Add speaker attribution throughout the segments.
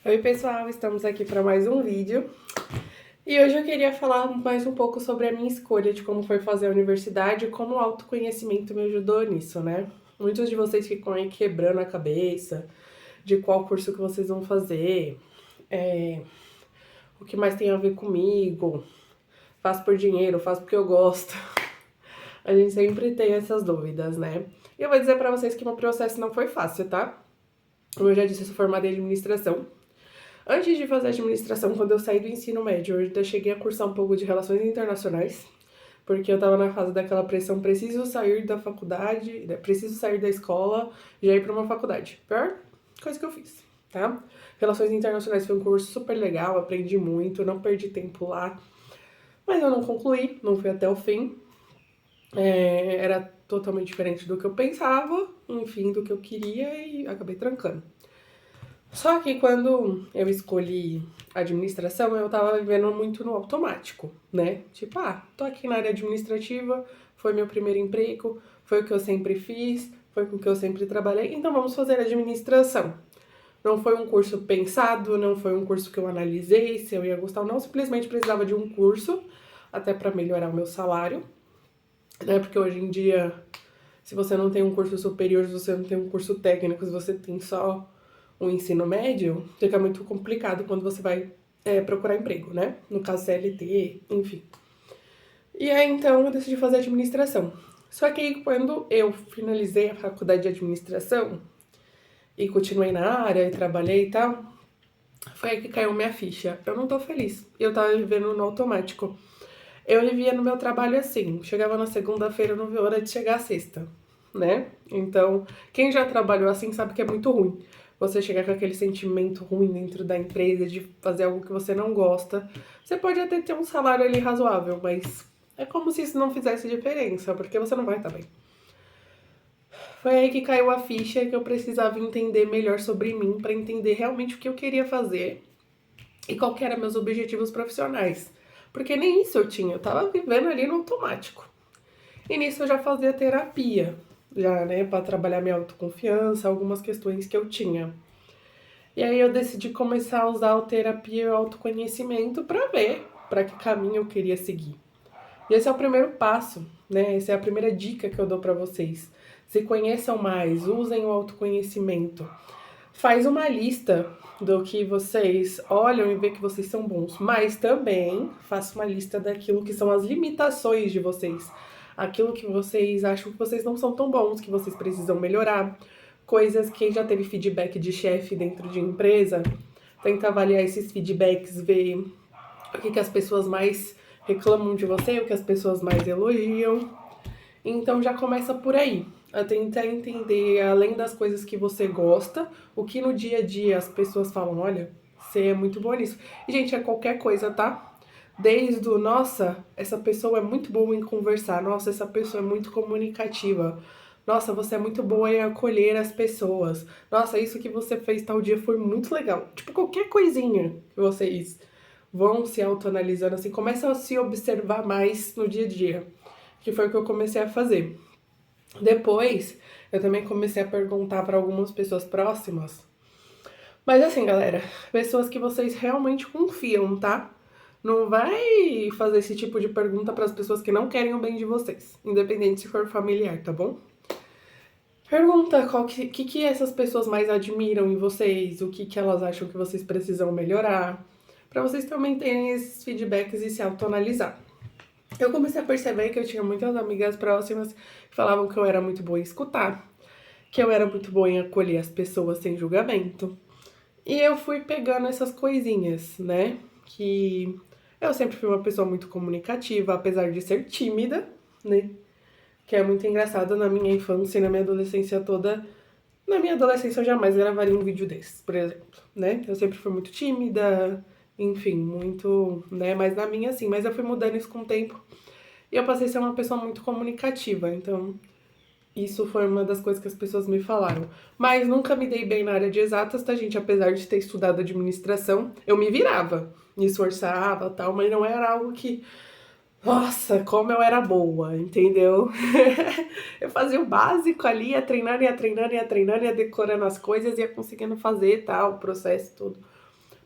Speaker 1: Oi pessoal, estamos aqui para mais um vídeo e hoje eu queria falar mais um pouco sobre a minha escolha de como foi fazer a universidade e como o autoconhecimento me ajudou nisso, né? Muitos de vocês ficam aí quebrando a cabeça de qual curso que vocês vão fazer, o que mais tem a ver comigo, faço por dinheiro, faço porque eu gosto. A gente sempre tem essas dúvidas, né? E eu vou dizer para vocês que meu processo não foi fácil, tá? Como eu já disse, eu sou formada em administração. Antes de fazer administração, quando eu saí do ensino médio, eu ainda cheguei a cursar um pouco de relações internacionais, porque eu tava na fase daquela pressão, preciso sair da faculdade, preciso sair da escola e já ir pra uma faculdade. Pior coisa que eu fiz, tá? Relações internacionais foi um curso super legal, aprendi muito, não perdi tempo lá, mas eu não concluí, não fui até o fim. Era totalmente diferente do que eu pensava, enfim, do que eu queria e acabei trancando. Só que quando eu escolhi administração, eu tava vivendo muito no automático, né? Tipo, tô aqui na área administrativa, foi meu primeiro emprego, foi o que eu sempre fiz, foi com o que eu sempre trabalhei, então vamos fazer administração. Não foi um curso pensado, não foi um curso que eu analisei se eu ia gostar ou não, simplesmente precisava de um curso, até para melhorar o meu salário, né? Porque hoje em dia, se você não tem um curso superior, se você não tem um curso técnico, se você tem só o ensino médio, fica muito complicado quando você vai procurar emprego, né? No caso CLT, enfim. E aí então eu decidi fazer administração. Só que aí quando eu finalizei a faculdade de administração e continuei na área e trabalhei e tal, foi aí que caiu minha ficha. Eu não tô feliz. Eu tava vivendo no automático. Eu vivia no meu trabalho assim, chegava na segunda-feira, eu não vi hora de chegar à sexta, né? Então, quem já trabalhou assim sabe que é muito ruim. Você chegar com aquele sentimento ruim dentro da empresa de fazer algo que você não gosta. Você pode até ter um salário ali razoável, mas é como se isso não fizesse diferença, porque você não vai estar bem. Foi aí que caiu a ficha que eu precisava entender melhor sobre mim para entender realmente o que eu queria fazer e qual que eram meus objetivos profissionais. Porque nem isso eu tinha, eu tava vivendo ali no automático. E nisso eu já fazia terapia, já, né, para trabalhar minha autoconfiança, algumas questões que eu tinha. E aí eu decidi começar a usar a terapia e o autoconhecimento para ver para que caminho eu queria seguir. E esse é o primeiro passo, né? Essa é a primeira dica que eu dou para vocês. Se conheçam mais, usem o autoconhecimento. Faz uma lista do que vocês olham e vê que vocês são bons, mas também faça uma lista daquilo que são as limitações de vocês, aquilo que vocês acham que vocês não são tão bons, que vocês precisam melhorar, coisas que já teve feedback de chefe dentro de empresa, tenta avaliar esses feedbacks, ver o que as pessoas mais reclamam de você, o que as pessoas mais elogiam. Então já começa por aí, a tentar entender, além das coisas que você gosta, o que no dia a dia as pessoas falam, olha, você é muito boa nisso. E, gente, é qualquer coisa, tá? Desde o, nossa, essa pessoa é muito boa em conversar, nossa, essa pessoa é muito comunicativa, nossa, você é muito boa em acolher as pessoas, nossa, isso que você fez tal dia foi muito legal. Tipo, qualquer coisinha que vocês vão se autoanalisando assim, começam a se observar mais no dia a dia, que foi o que eu comecei a fazer. Depois, eu também comecei a perguntar para algumas pessoas próximas. Mas assim, galera, pessoas que vocês realmente confiam, tá? Não vai fazer esse tipo de pergunta para as pessoas que não querem o bem de vocês, independente se for familiar, tá bom? Pergunta que essas pessoas mais admiram em vocês, o que elas acham que vocês precisam melhorar, para vocês também terem esses feedbacks e se autoanalisar. Eu comecei a perceber que eu tinha muitas amigas próximas que falavam que eu era muito boa em escutar, que eu era muito boa em acolher as pessoas sem julgamento. E eu fui pegando essas coisinhas, né? Que eu sempre fui uma pessoa muito comunicativa, apesar de ser tímida, né? Que é muito engraçado na minha infância e na minha adolescência toda. Na minha adolescência eu jamais gravaria um vídeo desse, por exemplo, né? Eu sempre fui muito tímida, enfim, muito, né? Mas na minha, assim, mas eu fui mudando isso com o tempo. E eu passei a ser uma pessoa muito comunicativa, então isso foi uma das coisas que as pessoas me falaram. Mas nunca me dei bem na área de exatas, tá, gente? Apesar de ter estudado administração, eu me virava, me esforçava tal, mas não era algo que, nossa, como eu era boa, entendeu? Eu fazia o básico ali, ia treinando, ia decorando as coisas, ia conseguindo fazer tal, o processo, tudo.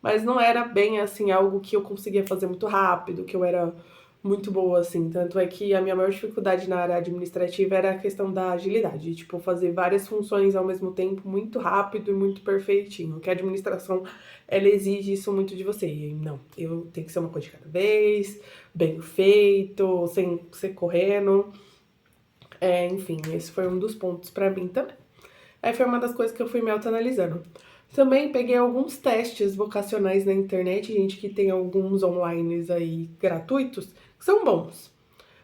Speaker 1: mas não era bem, assim, algo que eu conseguia fazer muito rápido, que eu era muito boa, assim. Tanto é que a minha maior dificuldade na área administrativa era a questão da agilidade, tipo, fazer várias funções ao mesmo tempo, muito rápido e muito perfeitinho, que a administração, ela exige isso muito de você. E não, eu tenho que ser uma coisa de cada vez, bem feito, sem ser correndo. Enfim, esse foi um dos pontos pra mim também. Aí foi uma das coisas que eu fui me autoanalisando. Também peguei alguns testes vocacionais na internet, gente, que tem alguns online aí gratuitos, que são bons.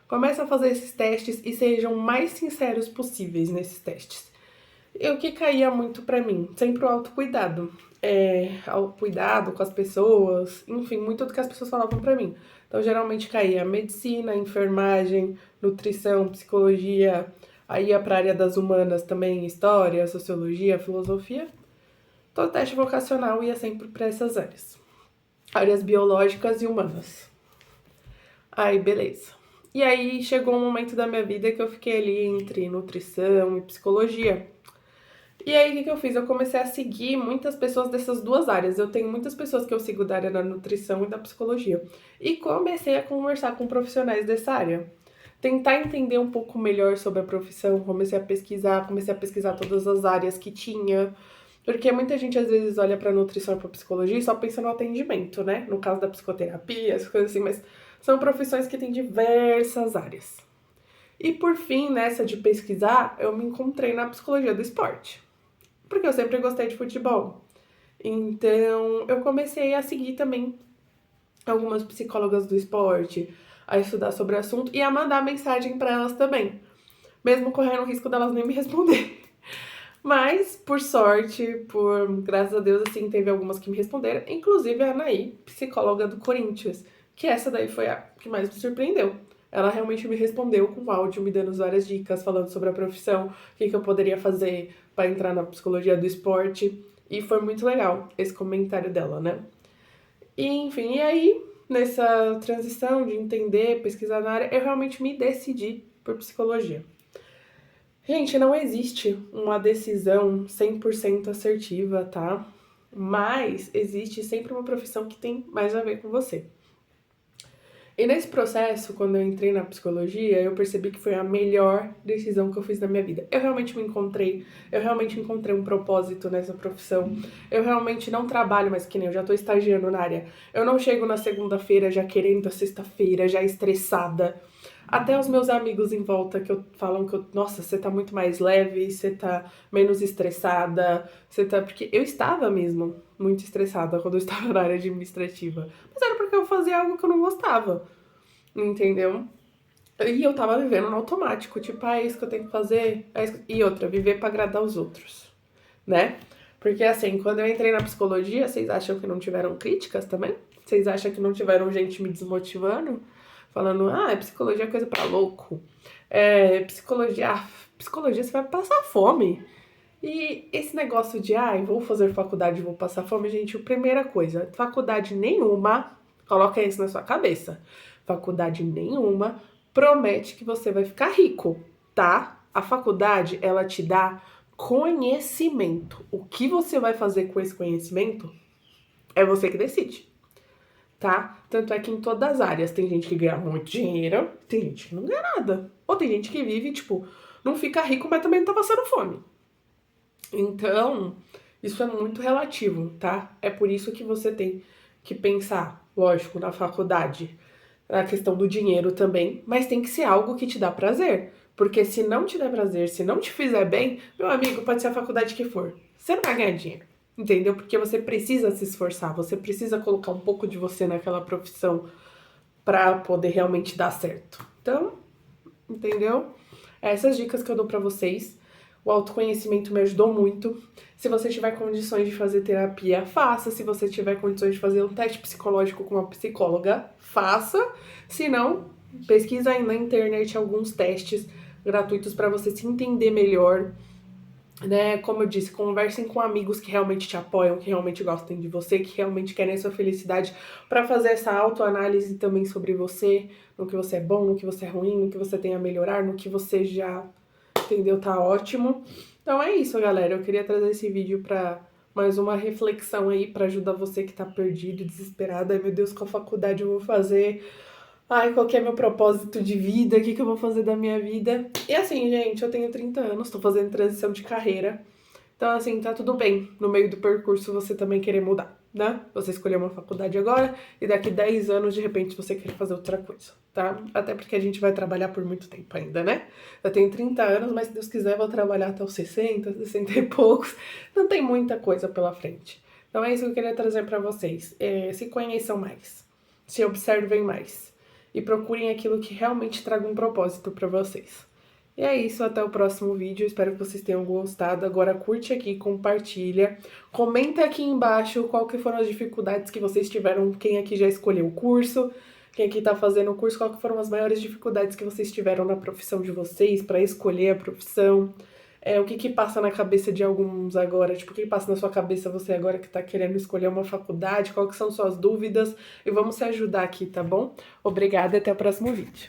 Speaker 1: Comece a fazer esses testes e sejam mais sinceros possíveis nesses testes. E o que caía muito pra mim? Sempre o autocuidado. Autocuidado com as pessoas, enfim, muito do que as pessoas falavam pra mim. Então, geralmente caía medicina, enfermagem, nutrição, psicologia, aí ia pra área das humanas também, história, sociologia, filosofia. Todo teste vocacional ia sempre pra essas áreas. Áreas biológicas e humanas. Aí, beleza. E aí chegou um momento da minha vida que eu fiquei ali entre nutrição e psicologia. E aí, o que eu fiz? Eu comecei a seguir muitas pessoas dessas duas áreas. Eu tenho muitas pessoas que eu sigo da área da nutrição e da psicologia. E comecei a conversar com profissionais dessa área. Tentar entender um pouco melhor sobre a profissão. Comecei a pesquisar todas as áreas que tinha. Porque muita gente às vezes olha pra nutrição e pra psicologia e só pensa no atendimento, né? No caso da psicoterapia, essas coisas assim, mas são profissões que têm diversas áreas. E por fim, nessa de pesquisar, eu me encontrei na psicologia do esporte. Porque eu sempre gostei de futebol. Então, eu comecei a seguir também algumas psicólogas do esporte, a estudar sobre o assunto e a mandar mensagem pra elas também, mesmo correndo o risco delas nem me responder. Mas, por sorte, graças a Deus, assim, teve algumas que me responderam, inclusive a Anaí, psicóloga do Corinthians, que essa daí foi a que mais me surpreendeu. Ela realmente me respondeu com áudio, me dando várias dicas, falando sobre a profissão, o que eu poderia fazer para entrar na psicologia do esporte. E foi muito legal esse comentário dela, né? E, enfim, e aí, nessa transição de entender, pesquisar na área, eu realmente me decidi por psicologia. Gente, não existe uma decisão 100% assertiva, tá? Mas existe sempre uma profissão que tem mais a ver com você. E nesse processo, quando eu entrei na psicologia, eu percebi que foi a melhor decisão que eu fiz na minha vida. Eu realmente encontrei um propósito nessa profissão. Eu realmente não trabalho mais que nem eu já tô estagiando na área. Eu não chego na segunda-feira já querendo a sexta-feira, já estressada. Até os meus amigos em volta falam que nossa, você tá muito mais leve, você tá menos estressada, porque eu estava mesmo muito estressada quando eu estava na área administrativa. Mas era porque eu fazia algo que eu não gostava, entendeu? E eu tava vivendo no automático, tipo, é isso que eu tenho que fazer. E outra, viver pra agradar os outros, né? Porque assim, quando eu entrei na psicologia, vocês acham que não tiveram críticas também? Vocês acham que não tiveram gente me desmotivando? Falando, psicologia é coisa pra louco. Psicologia você vai passar fome. E esse negócio de, vou fazer faculdade, vou passar fome, gente, a primeira coisa, faculdade nenhuma, coloca isso na sua cabeça. Faculdade nenhuma promete que você vai ficar rico, tá? A faculdade, ela te dá conhecimento. O que você vai fazer com esse conhecimento é você que decide, tá? Tanto é que em todas as áreas tem gente que ganha muito dinheiro, tem gente que não ganha nada. Ou tem gente que vive, tipo, não fica rico, mas também não tá passando fome. Então, isso é muito relativo, tá? É por isso que você tem que pensar, lógico, na faculdade, na questão do dinheiro também, mas tem que ser algo que te dá prazer. Porque se não te der prazer, se não te fizer bem, meu amigo, pode ser a faculdade que for, você não vai ganhar dinheiro, entendeu? Porque você precisa se esforçar, você precisa colocar um pouco de você naquela profissão pra poder realmente dar certo. Então, entendeu? Essas dicas que eu dou pra vocês. O autoconhecimento me ajudou muito. Se você tiver condições de fazer terapia, faça. Se você tiver condições de fazer um teste psicológico com uma psicóloga, faça. Se não, pesquisa aí na internet alguns testes gratuitos para você se entender melhor, né? Como eu disse, conversem com amigos que realmente te apoiam, que realmente gostem de você, que realmente querem a sua felicidade, para fazer essa autoanálise também sobre você, no que você é bom, no que você é ruim, no que você tem a melhorar, no que você já entendeu, tá ótimo. Então é isso, galera. Eu queria trazer esse vídeo pra mais uma reflexão aí pra ajudar você que tá perdido, desesperado. Ai, meu Deus, qual faculdade eu vou fazer? Ai, qual que é meu propósito de vida? O que que eu vou fazer da minha vida? E assim, gente, eu tenho 30 anos, tô fazendo transição de carreira. Então, assim, tá tudo bem no meio do percurso você também querer mudar, né? Você escolher uma faculdade agora e daqui 10 anos, de repente, você quer fazer outra coisa, tá? Até porque a gente vai trabalhar por muito tempo ainda, né? Eu tenho 30 anos, mas se Deus quiser, eu vou trabalhar até os 60, 60 e poucos. Não tem muita coisa pela frente. Então, é isso que eu queria trazer pra vocês. Se conheçam mais, se observem mais e procurem aquilo que realmente traga um propósito pra vocês. E é isso, até o próximo vídeo, espero que vocês tenham gostado. Agora curte aqui, compartilha, comenta aqui embaixo qual que foram as dificuldades que vocês tiveram, quem aqui já escolheu o curso, quem aqui tá fazendo o curso, qual que foram as maiores dificuldades que vocês tiveram na profissão de vocês, para escolher a profissão, o que que passa na cabeça de alguns agora, tipo, o que passa na sua cabeça você agora que tá querendo escolher uma faculdade, qual que são suas dúvidas, e vamos se ajudar aqui, tá bom? Obrigada e até o próximo vídeo.